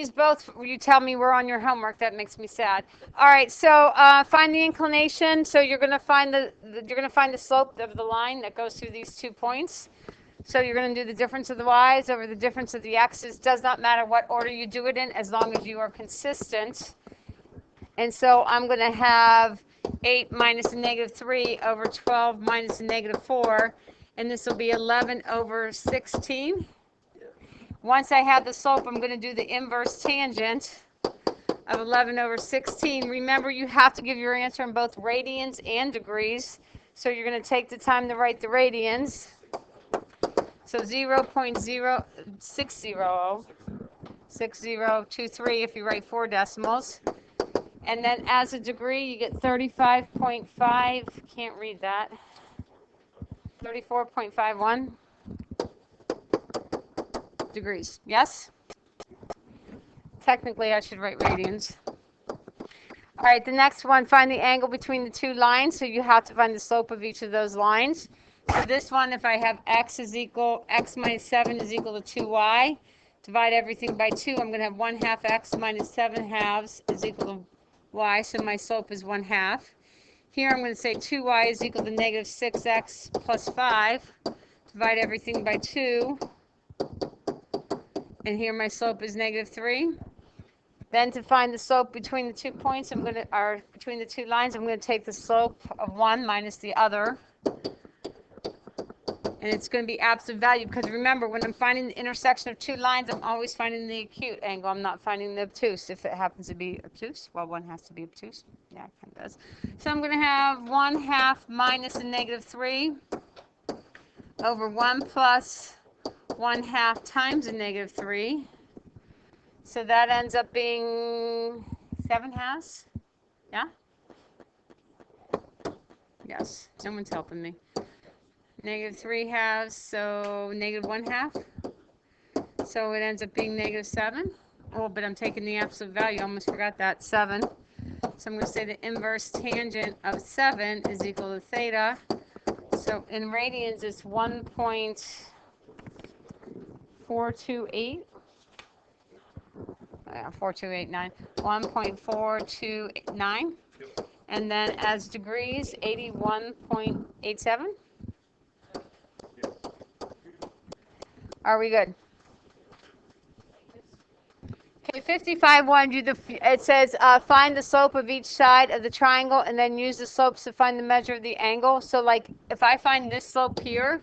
these both, you tell me we're on your homework. That makes me sad. All right, so find the inclination. So you're going to find the slope of the line that goes through these 2 points. So you're going to do the difference of the y's over the difference of the x's. Does not matter what order you do it in, as long as you are consistent. And so I'm going to have 8 minus a negative 3 over 12 minus a negative 4. And this will be 11 over 16. Once I have the slope, I'm going to do the inverse tangent of 11 over 16. Remember, you have to give your answer in both radians and degrees. So you're going to take the time to write the radians. So 0.06023 if you write 4 decimals. And then as a degree, you get 35.5. Can't read that. 34.51 degrees. Yes? Technically, I should write radians. All right, the next one, find the angle between the 2 lines. So you have to find the slope of each of those lines. So this one, if I have x minus 7 is equal to 2y, divide everything by 2, I'm going to have 1/2 x minus 7/2 is equal to y, so my slope is 1/2. Here I'm going to say 2y is equal to negative 6x plus 5. Divide everything by 2. And here my slope is negative 3. Then to find the slope between the 2 points, between the 2 lines, I'm going to take the slope of one minus the other. And it's going to be absolute value, because remember, when I'm finding the intersection of 2 lines, I'm always finding the acute angle. I'm not finding the obtuse. If it happens to be obtuse, well, one has to be obtuse. Yeah, it kind of does. So I'm going to have 1/2 minus a negative 3 over 1 plus 1/2 times a negative 3. So that ends up being 7/2. Yeah? Yes. Someone's helping me. Negative 3/2, so negative 1/2. So it ends up being negative 7. Oh, but I'm taking the absolute value. I almost forgot that. 7. So I'm going to say the inverse tangent of 7 is equal to theta. So in radians, it's 1.428. 4289. 1.429. And then as degrees, 81.87. Are we good? Okay, 55.1, it says find the slope of each side of the triangle and then use the slopes to find the measure of the angle. So like if I find this slope here,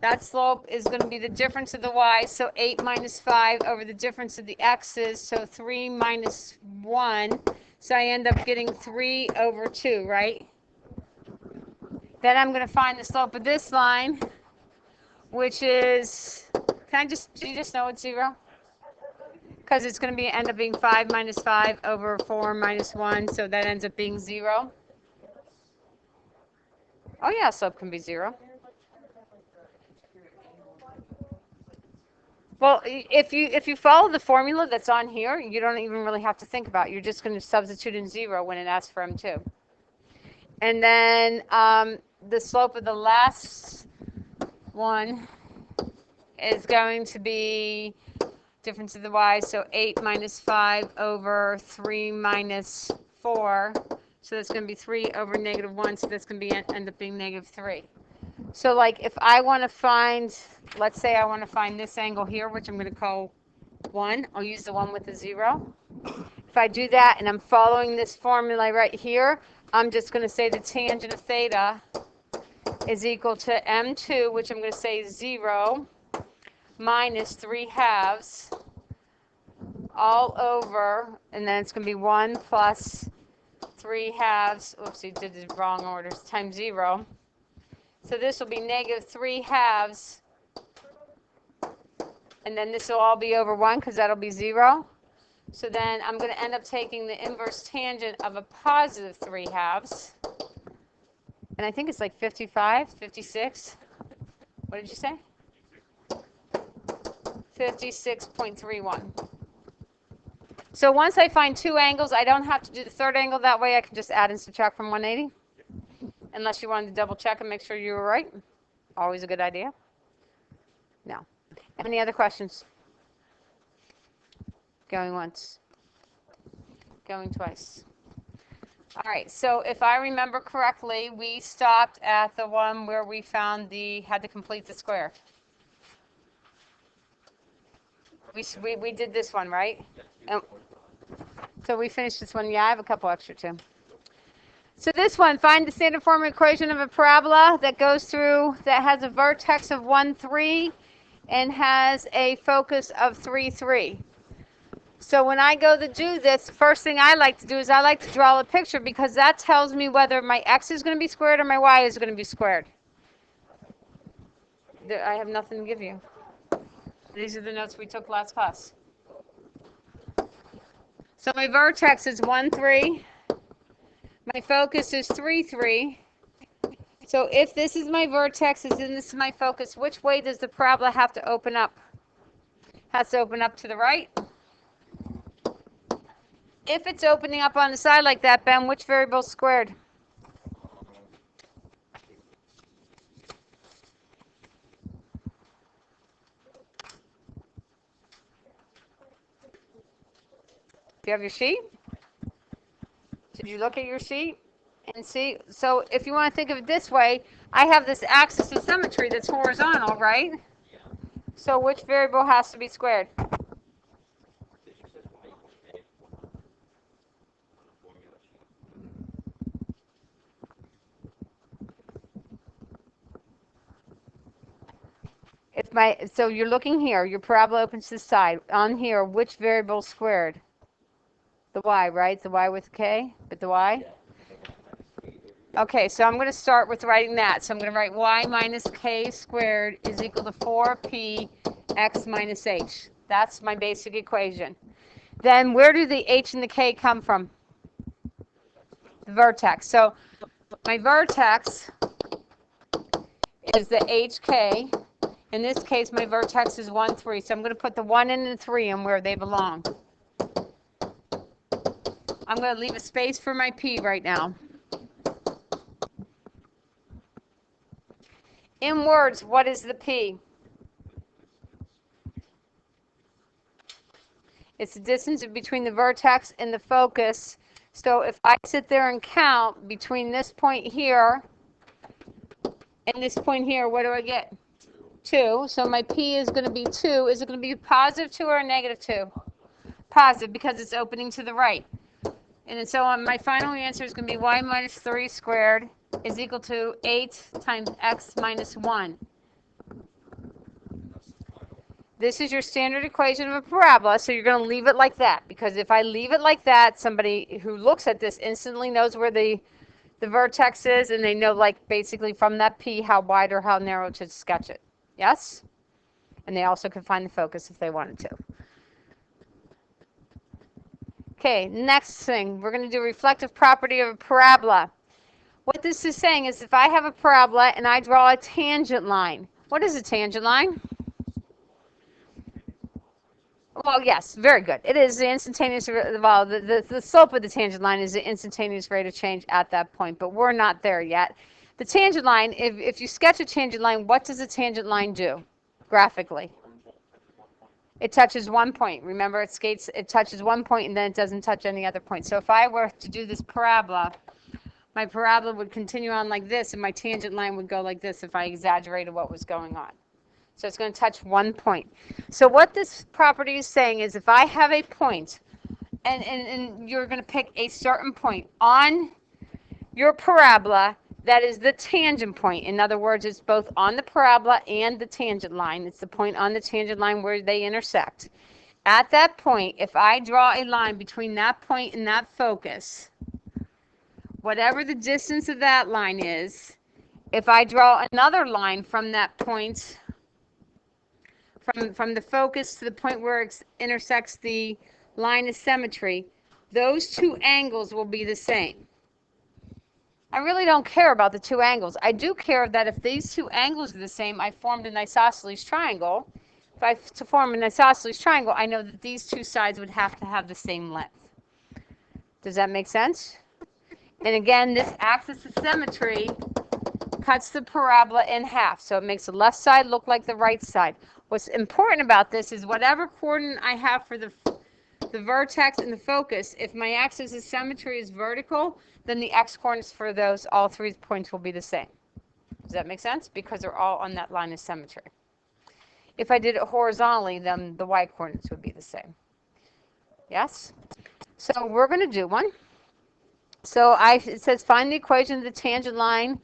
that slope is going to be the difference of the y, so 8 minus 5 over the difference of the x's, so 3 minus 1. So I end up getting 3 over 2, right? Then I'm going to find the slope of this line, which is, do you just know it's 0? Because it's going to end up being 5 minus 5 over 4 minus 1, so that ends up being 0. Oh yeah, slope can be 0. Well, if you follow the formula that's on here, you don't even really have to think about it. You're just going to substitute in 0 when it asks for M2. And then the slope of the last one is going to be difference of the y, so 8 minus 5 over 3 minus 4. So that's going to be 3 over negative 1, so that's going to end up being negative 3. So like if I want to find, let's say I want to find this angle here, which I'm going to call 1. I'll use the one with the 0. If I do that and I'm following this formula right here, I'm just going to say the tangent of theta is equal to M2, which I'm going to say 0 minus 3/2 all over, and then it's going to be 1 plus 3/2, oops, you did the wrong orders, times 0. So this will be negative 3/2, and then this will all be over 1 because that'll be 0. So then I'm going to end up taking the inverse tangent of a positive 3/2. And I think it's like 55, 56. What did you say? 56.31. So once I find 2 angles, I don't have to do the third angle. That way I can just add and subtract from 180. Unless you wanted to double check and make sure you were right. Always a good idea. No. Any other questions? Going once. Going twice. All right, so if I remember correctly, we stopped at the one where we found had to complete the square. We did this one, right? And so we finished this one. Yeah, I have a couple extra too. So this one, find the standard form equation of a parabola that goes through, that has a vertex of 1, 3, and has a focus of 3, 3. So when I go to do this, the first thing I like to do is I like to draw a picture, because that tells me whether my x is going to be squared or my y is going to be squared. I have nothing to give you. These are the notes we took last class. So my vertex is 1, 3. My focus is 3, 3. So if this is my vertex and this is my focus, which way does the parabola have to open up? Has to open up to the right. If it's opening up on the side like that, Ben, which variable is squared? Do you have your sheet? Did you look at your sheet and see? So if you want to think of it this way, I have this axis of symmetry that's horizontal, right? So which variable has to be squared? So you're looking here, your parabola opens to the side. On here, which variable is squared? The y, right? The y with k, but the y? Okay, so I'm going to start with writing that. So I'm going to write y minus k squared is equal to 4p x minus h. That's my basic equation. Then where do the h and the k come from? The vertex. So my vertex is the hk. In this case, my vertex is 1, 3. So I'm going to put the 1 and the 3 in where they belong. I'm going to leave a space for my p right now. In words, what is the p? It's the distance between the vertex and the focus. So if I sit there and count between this point here and this point here, what do I get? 2. So my p is going to be 2. Is it going to be positive 2 or a negative 2? Positive, because it's opening to the right. And so my final answer is going to be y minus 3 squared is equal to 8 times x minus 1. This is your standard equation of a parabola, so you're going to leave it like that, because if I leave it like that, somebody who looks at this instantly knows where the vertex is, and they know, like, basically from that p how wide or how narrow to sketch it. Yes? And they also can find the focus if they wanted to. Okay, next thing, we're going to do reflective property of a parabola. What this is saying is if I have a parabola and I draw a tangent line, what is a tangent line? Well, yes, very good. It is the instantaneous, well, the slope of the tangent line is the instantaneous rate of change at that point, but we're not there yet. The tangent line, if you sketch a tangent line, what does a tangent line do graphically? It touches one point. Remember, it touches one point and then it doesn't touch any other point. So if I were to do this parabola, my parabola would continue on like this, and my tangent line would go like this if I exaggerated what was going on. So it's going to touch one point. So what this property is saying is if I have a point, and you're going to pick a certain point on your parabola that is the tangent point. In other words, it's both on the parabola and the tangent line. It's the point on the tangent line where they intersect. At that point, if I draw a line between that point and that focus, whatever the distance of that line is, if I draw another line from that point, from the focus to the point where it intersects the line of symmetry, those two angles will be the same. I really don't care about the two angles. I do care that if these two angles are the same, I formed an isosceles triangle. If I to form an isosceles triangle, I know that these two sides would have to have the same length. Does that make sense? And again, this axis of symmetry cuts the parabola in half, so it makes the left side look like the right side. What's important about this is whatever coordinate I have for the the vertex and the focus, if my axis of symmetry is vertical, then the x-coordinates for those, all 3 points will be the same. Does that make sense? Because they're all on that line of symmetry. If I did it horizontally, then the y-coordinates would be the same. Yes? So we're going to do one. So it says find the equation of the tangent line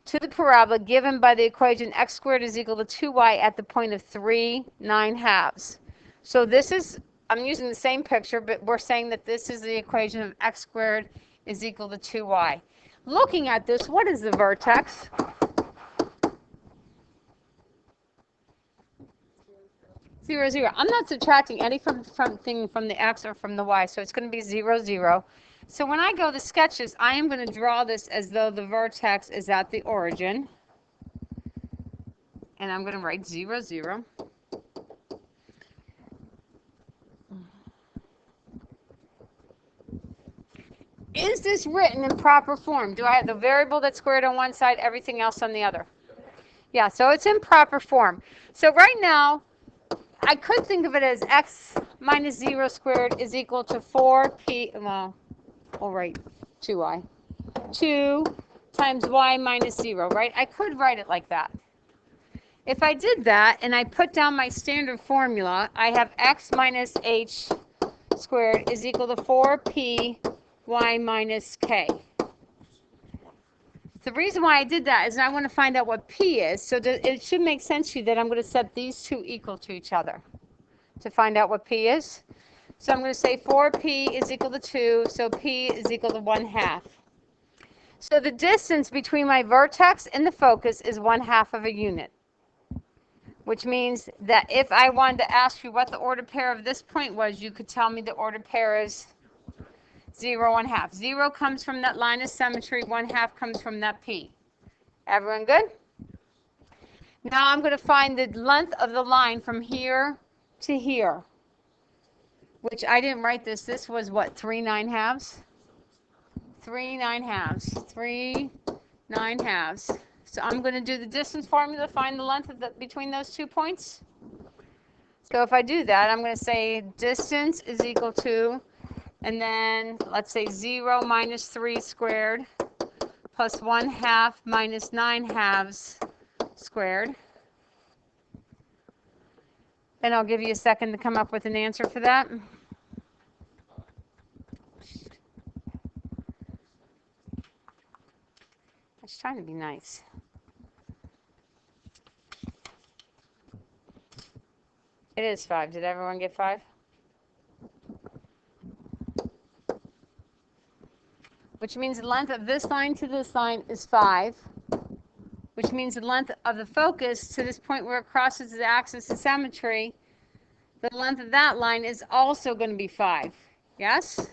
to the parabola given by the equation x squared is equal to 2y at the point of 3 9/2. So this is, I'm using the same picture, but we're saying that this is the equation of x squared is equal to 2y. Looking at this, what is the vertex? 0, 0. I'm not subtracting any from the x or from the y, so it's going to be 0, 0. So when I go to sketches, I am going to draw this as though the vertex is at the origin. And I'm going to write 0, 0. Is this written in proper form? Do I have the variable that's squared on one side, everything else on the other? Yeah, so it's in proper form. So right now, I could think of it as x minus 0 squared is equal to 4p, well, we'll write 2y. 2 times y minus 0, right? I could write it like that. If I did that and I put down my standard formula, I have x minus h squared is equal to 4p y minus k. The reason why I did that is I want to find out what p is. So it should make sense to you that I'm going to set these two equal to each other to find out what p is. So I'm going to say 4p is equal to 2, so p is equal to 1/2. So the distance between my vertex and the focus is 1/2 of a unit, which means that if I wanted to ask you what the ordered pair of this point was, you could tell me the ordered pair is 0, 1/2. 0 comes from that line of symmetry, 1/2 comes from that p. Everyone good? Now I'm going to find the length of the line from here to here, which I didn't write this. This was what, 3 9/2? 3 9/2. 3 9/2. So I'm going to do the distance formula to find the length of between those 2 points. So if I do that, I'm going to say distance is equal to, and then let's say 0 minus 3 squared plus 1/2 minus 9/2 squared. And I'll give you a second to come up with an answer for that. I was trying to be nice. It is 5. Did everyone get 5? Which means the length of this line to this line is 5. Which means the length of the focus to this point where it crosses the axis of symmetry, the length of that line is also going to be 5. Yes?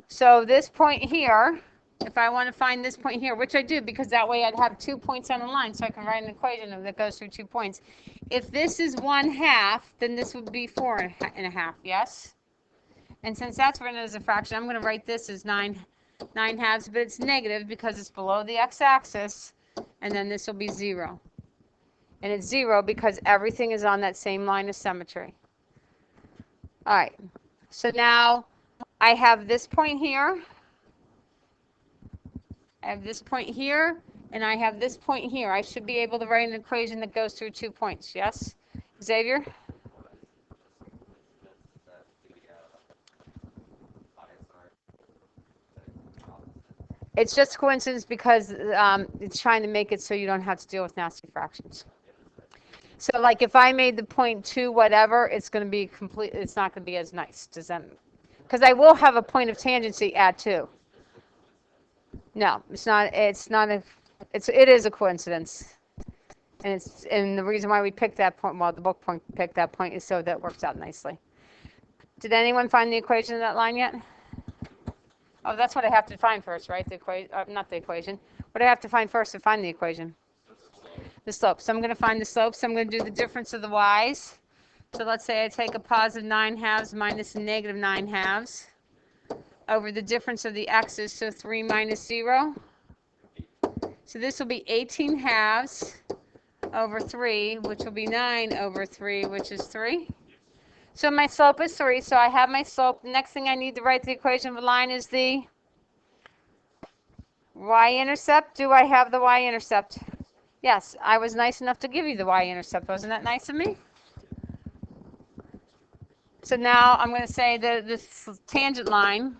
So this point here, if I want to find this point here, which I do because that way I'd have 2 points on the line, so I can write an equation that goes through 2 points. If this is 1/2, then this would be 4 1/2, yes? And since that's written as a fraction, I'm going to write this as 9 9/2, but it's negative because it's below the x-axis, and then this will be 0. And it's 0 because everything is on that same line of symmetry. All right, so now I have this point here, I have this point here, and I have this point here. I should be able to write an equation that goes through 2 points, yes? Xavier? It's just coincidence because it's trying to make it so you don't have to deal with nasty fractions. So like if I made the point 2 whatever, it's going to be complete. It's not going to be as nice. Does that? Because I will have a point of tangency at 2. No, it's not. It's not a. It is a coincidence, and the reason why we picked that point, well, the book point picked that point, is so that works out nicely. Did anyone find the equation of that line yet? Oh, that's what I have to find first, right? The equation, not the equation. What do I have to find first to find the equation? The slope. So I'm going to find the slope. So I'm going to do the difference of the y's. So let's say I take a positive 9/2 minus a negative 9/2 over the difference of the x's, so 3 minus 0. So this will be 18/2 over 3, which will be 9 over 3, which is 3. So my slope is 3, so I have my slope. The next thing I need to write the equation of a line is the y-intercept. Do I have the y-intercept? Yes, I was nice enough to give you the y-intercept. Wasn't that nice of me? So now I'm going to say that this tangent line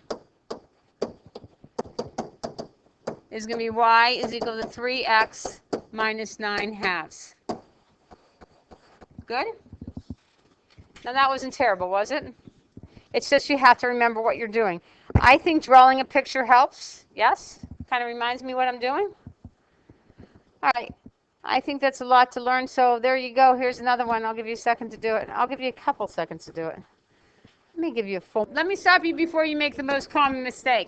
is going to be y is equal to 3x minus 9 halves. Good? Now that wasn't terrible, was it? It's just you have to remember what you're doing. I think drawing a picture helps. Yes? Kind of reminds me what I'm doing. All right. I think that's a lot to learn. So there you go. Here's another one. I'll give you a second to do it. I'll give you a couple seconds to do it. Let me give you a full. Let me stop you before you make the most common mistake.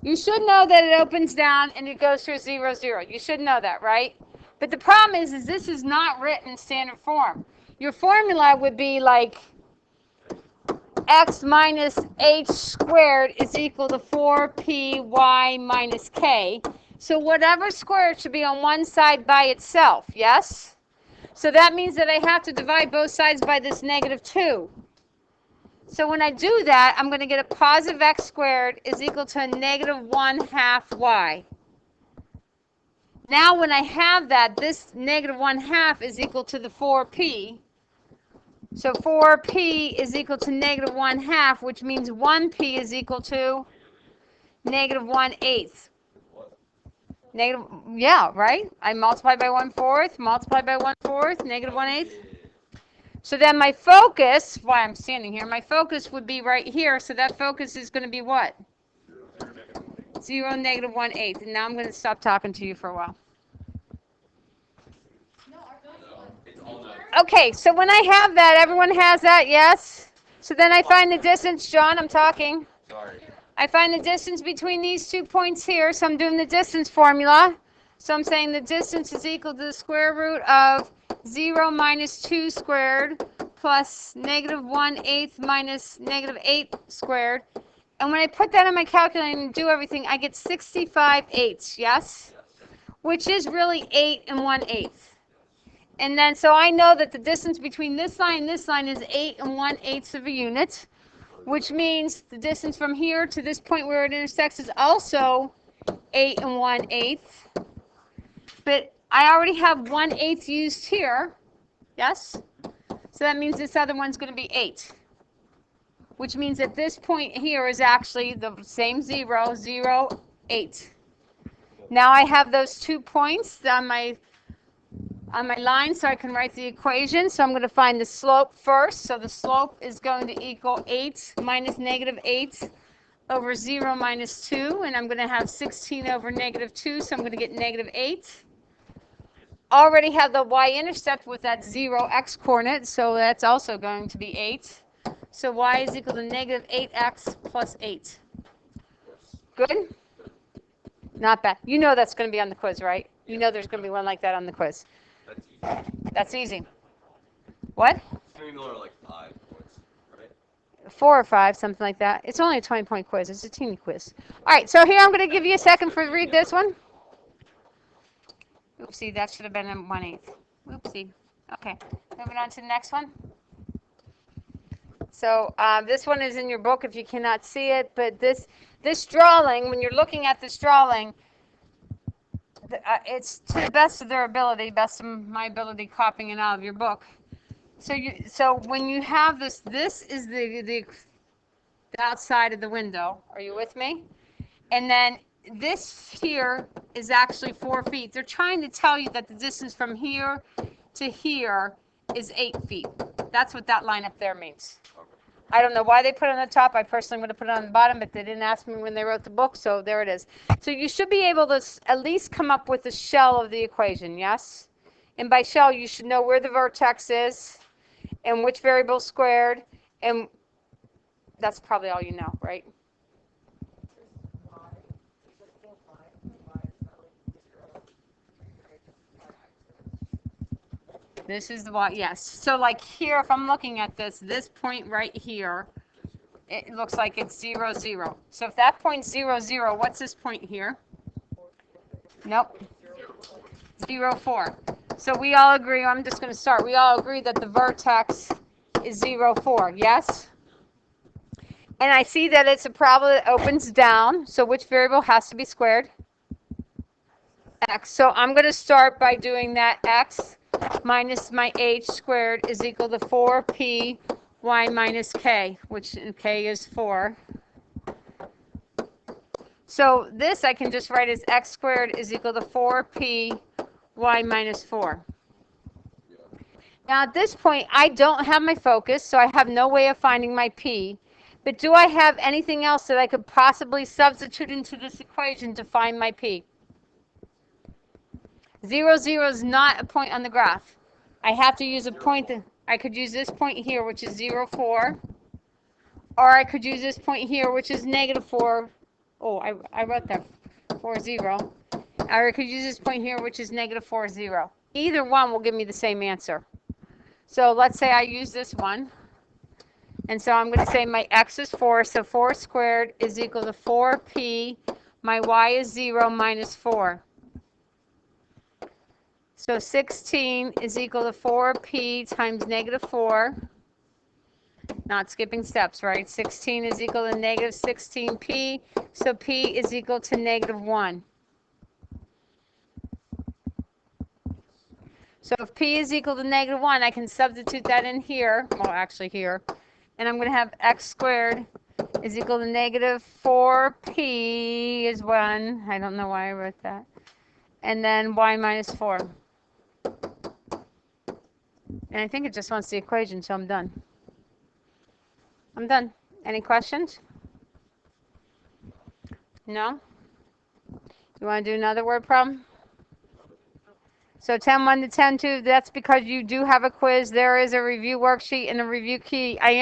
You should know that it opens down and it goes through 0, 0. You should know that, right? But the problem is this is not written in standard form. Your formula would be like x minus h squared is equal to 4py minus k. So whatever squared should be on one side by itself, yes? So that means that I have to divide both sides by this negative 2. So when I do that, I'm going to get a positive x squared is equal to a negative 1/2 y. Now when I have that, this negative 1/2 is equal to the 4p. So 4p is equal to negative 1/2, which means 1p is equal to negative 1/8. Negative, yeah, right? I multiply by 1/4, multiply by 1/4, negative 1/8. So then my focus, why I'm standing here, my focus would be right here. So that focus is going to be what? 0, negative 1/8. And now I'm going to stop talking to you for a while. Okay, so when I have that, everyone has that, yes? So then I find the distance, John, I'm talking. Sorry. I find the distance between these 2 points here, so I'm doing the distance formula. So I'm saying the distance is equal to the square root of 0 minus 2 squared plus negative 1/8 minus negative 8 squared. And when I put that on my calculator and do everything, I get 65/8, yes? Which is really 8 1/8. And then, so I know that the distance between this line and this line is 8 1/8 of a unit, which means the distance from here to this point where it intersects is also 8 1/8. But I already have 1/8 used here, yes? So that means this other one's going to be 8, which means that this point here is actually the same 0, 0, 8. Now I have those 2 points on my line, so I can write the equation. So I'm going to find the slope first. So the slope is going to equal 8 minus negative 8 over 0 minus 2. And I'm going to have 16 over negative 2. So I'm going to get negative 8. Already have the y-intercept with that 0x coordinate. So that's also going to be 8. So y is equal to negative 8x plus 8. Good? Not bad. You know that's going to be on the quiz, right? You know there's going to be one like that on the quiz. That's easy. What? Similar, like 5 points, right? 4 or 5, something like that. It's only a 20-point quiz. It's a teeny quiz. All right, so here I'm going to give you a second for read this one. Oopsie, that should have been a 1/8. Oopsie. Okay, moving on to the next one. So this one is in your book if you cannot see it, but this drawing, when you're looking at this drawing, it's to the best of their ability, best of my ability copying it out of your book. So when you have this is the outside of the window. Are you with me? And then this here is actually 4 feet. They're trying to tell you that the distance from here to here is 8 feet. That's what that line up there means. I don't know why they put it on the top. I personally would have put it on the bottom, but they didn't ask me when they wrote the book, so there it is. So you should be able to at least come up with the shell of the equation, yes? And by shell, you should know where the vertex is and which variable squared, and that's probably all you know, right? This is the y, yes. So like here, if I'm looking at this point right here, it looks like it's 0, 0. So if that point's 0, 0, what's this point here? Nope. 0, 4. So we all agree, I'm just going to start. We all agree that the vertex is 0, 4, yes? And I see that it's a parabola that opens down. So which variable has to be squared? X. So I'm going to start by doing that. X minus my h squared is equal to 4p y minus k, which k is 4. So this I can just write as x squared is equal to 4p y minus 4. Now at this point, I don't have my focus, so I have no way of finding my p. But do I have anything else that I could possibly substitute into this equation to find my p? 0, 0 is not a point on the graph. I have to use a point that I could use this point here, which is 0, 4. Or I could use this point here, which is negative 4. Oh, I wrote that 4, 0. Or I could use this point here, which is negative 4, 0. Either one will give me the same answer. So let's say I use this one. And so I'm going to say my x is 4, so 4 squared is equal to 4p. My y is 0 minus 4. So 16 is equal to 4p times negative 4. Not skipping steps, right? 16 is equal to negative 16p. So p is equal to negative 1. So if p is equal to negative 1, I can substitute that in here. Well, actually here. And I'm going to have x squared is equal to negative 4p is 1. I don't know why I wrote that. And then y minus 4. And I think it just wants the equation, so I'm done. I'm done. Any questions? No? You want to do another word problem? So 10-1 to 10-2, that's because you do have a quiz. There is a review worksheet and a review key. I am